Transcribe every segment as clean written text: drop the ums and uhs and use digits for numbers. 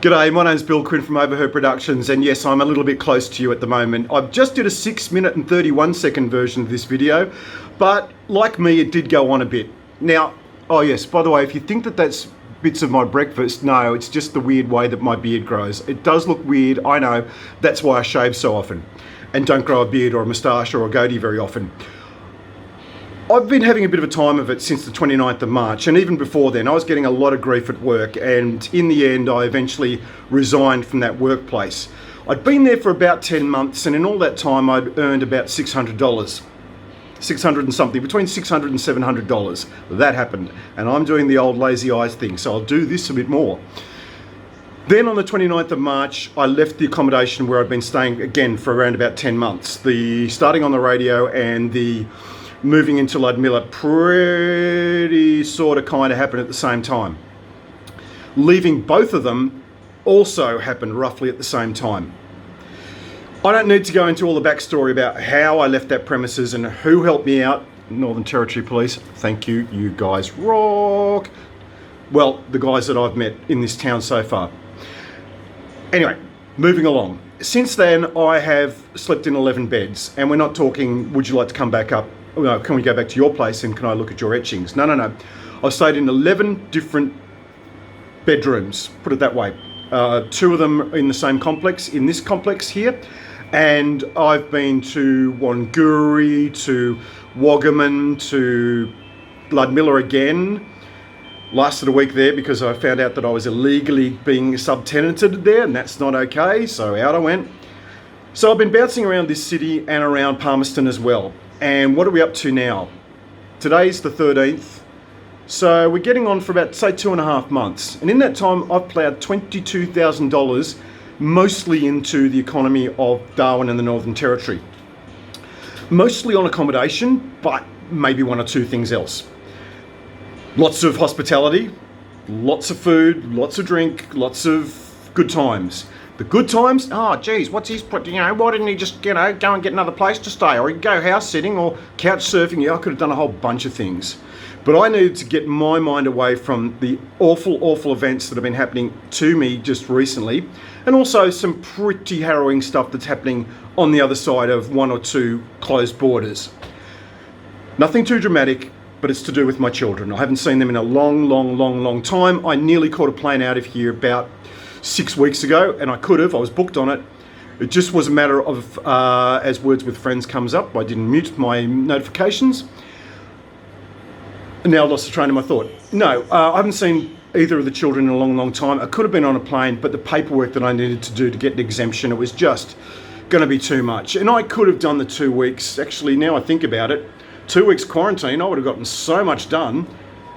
G'day, my name's Bill Quinn from Overheard Productions, and yes, I'm a little bit close to you at the moment. I've just did a 6-minute and 31-second version of this video, but like me, it did go on a bit. Now, oh yes, by the way, if you think that that's bits of my breakfast, no, it's just the weird way that my beard grows. It does look weird, I know, that's why I shave so often, and don't grow a beard or a moustache or a goatee very often. I've been having a bit of a time of it since the 29th of March, and even before then I was getting a lot of grief at work, and in the end I eventually resigned from that workplace. I'd been there for about 10 months, and in all that time I'd earned about $600. 600 and something, between $600 and $700. That happened, and I'm doing the old lazy eyes thing, so I'll do this a bit more. Then on the 29th of March, I left the accommodation where I'd been staying again for around about 10 months. The starting on the radio and the moving into Ludmilla pretty sort of kind of happened at the same time. Leaving both of them also happened roughly at the same time. I don't need to go into all the backstory about how I left that premises and who helped me out. Northern Territory Police, thank you, you guys rock. Well, the guys that I've met in this town so far. Anyway, moving along. Since then, I have slept in 11 beds, and we're not talking, would you like to come back up? No, can we go back to your place and can I look at your etchings? No. I've stayed in 11 different bedrooms, put it that way. 2 of them in the same complex, in this complex here. And I've been to Wanguri, to Waggaman, to Ludmilla again. Lasted a week there because I found out that I was illegally being subtenanted there, and that's not okay, so out I went. So I've been bouncing around this city and around Palmerston as well. And what are we up to now? Today's the 13th. So we're getting on for about, say, 2.5 months. And in that time, I've ploughed $22,000 mostly into the economy of Darwin and the Northern Territory. Mostly on accommodation, but maybe 1 or 2 things else. Lots of hospitality, lots of food, lots of drink, lots of good times. The good times, oh geez, what's his put, why didn't he just, go and get another place to stay, or he'd go house sitting or couch surfing? Yeah, I could have done a whole bunch of things. But I needed to get my mind away from the awful events that have been happening to me just recently, and also some pretty harrowing stuff that's happening on the other side of 1 or 2 closed borders. Nothing too dramatic, but it's to do with my children. I haven't seen them in a long time. I nearly caught a plane out of here about 6 weeks ago, and I was booked on it. It just was a matter of, as Words with Friends comes up, I didn't mute my notifications. And now I lost the train of my thought. No, I haven't seen either of the children in a long time. I could have been on a plane, but the paperwork that I needed to do to get an exemption, it was just going to be too much. And I could have done the 2 weeks. Actually, now I think about it, 2 weeks quarantine, I would have gotten so much done,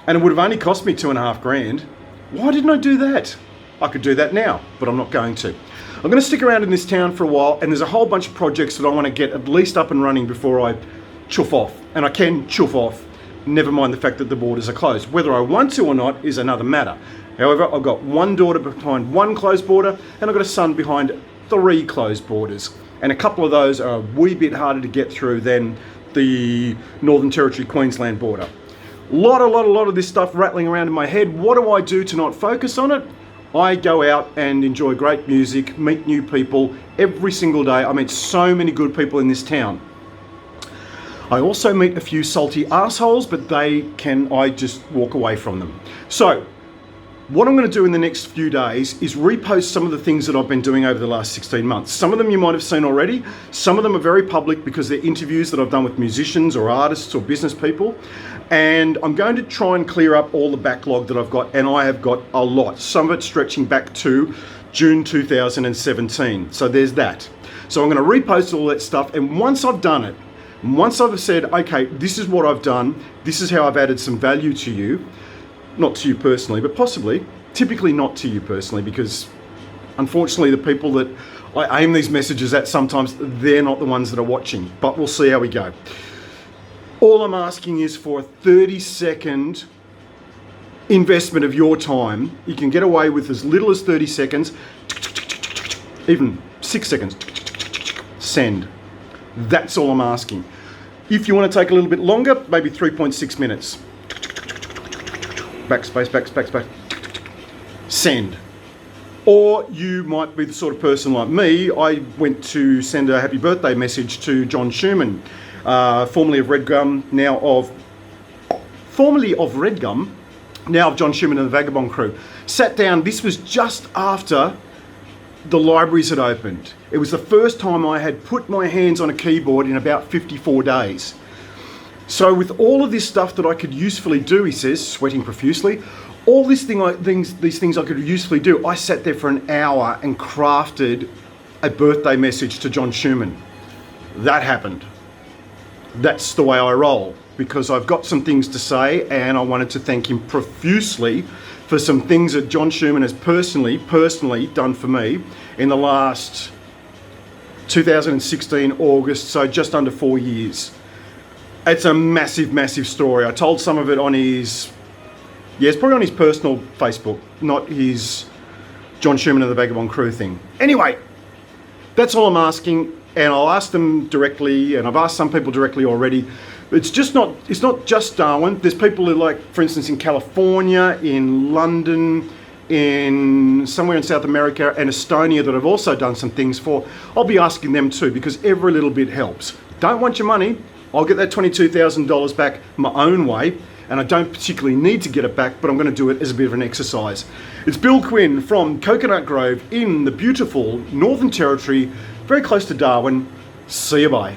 and it would have only cost me $2.5 grand. Why didn't I do that? I could do that now, but I'm not going to. I'm going to stick around in this town for a while, and there's a whole bunch of projects that I want to get at least up and running before I chuff off. And I can chuff off, never mind the fact that the borders are closed. Whether I want to or not is another matter. However, I've got 1 daughter behind 1 closed border, and I've got a son behind 3 closed borders. And a couple of those are a wee bit harder to get through than the Northern Territory Queensland border. A lot of this stuff rattling around in my head. What do I do to not focus on it? I go out and enjoy great music, meet new people every single day. I meet so many good people in this town. I also meet a few salty assholes, but I just walk away from them. So, what I'm going to do in the next few days is repost some of the things that I've been doing over the last 16 months. Some of them you might have seen already. Some of them are very public because they're interviews that I've done with musicians or artists or business people. And I'm going to try and clear up all the backlog that I've got, and I have got a lot. Some of it stretching back to June 2017. So there's that. So I'm going to repost all that stuff, and once I've done it, once I've said, okay, this is what I've done, this is how I've added some value to you, not to you personally, but possibly, typically not to you personally, because unfortunately the people that I aim these messages at sometimes, they're not the ones that are watching, but we'll see how we go. All I'm asking is for a 30-second investment of your time. You can get away with as little as 30 seconds, even 6 seconds, send. That's all I'm asking. If you want to take a little bit longer, maybe 3.6 minutes. Backspace, send. Or you might be the sort of person like me. I went to send a happy birthday message to John Schuhmann, formerly of Redgum, now of John Schuhmann and the Vagabond Crew. Sat down, this was just after the libraries had opened. It was the first time I had put my hands on a keyboard in about 54 days. So with all of this stuff that I could usefully do, he says, sweating profusely, all these things I could usefully do, I sat there for an hour and crafted a birthday message to John Schuhmann. That happened. That's the way I roll, because I've got some things to say, and I wanted to thank him profusely for some things that John Schuhmann has personally done for me in the last 2016 August, so just under 4 years. It's a massive, massive story. I told some of it on his, it's probably on his personal Facebook, not his John Schuhmann and the Vagabond Crew thing. Anyway, that's all I'm asking, and I'll ask them directly, and I've asked some people directly already. It's not just Darwin. There's people who, like, for instance, in California, in London, in somewhere in South America and Estonia that I've also done some things for. I'll be asking them too, because every little bit helps. Don't want your money. I'll get that $22,000 back my own way, and I don't particularly need to get it back, but I'm going to do it as a bit of an exercise. It's Bill Quinn from Coconut Grove in the beautiful Northern Territory, very close to Darwin. See you, bye.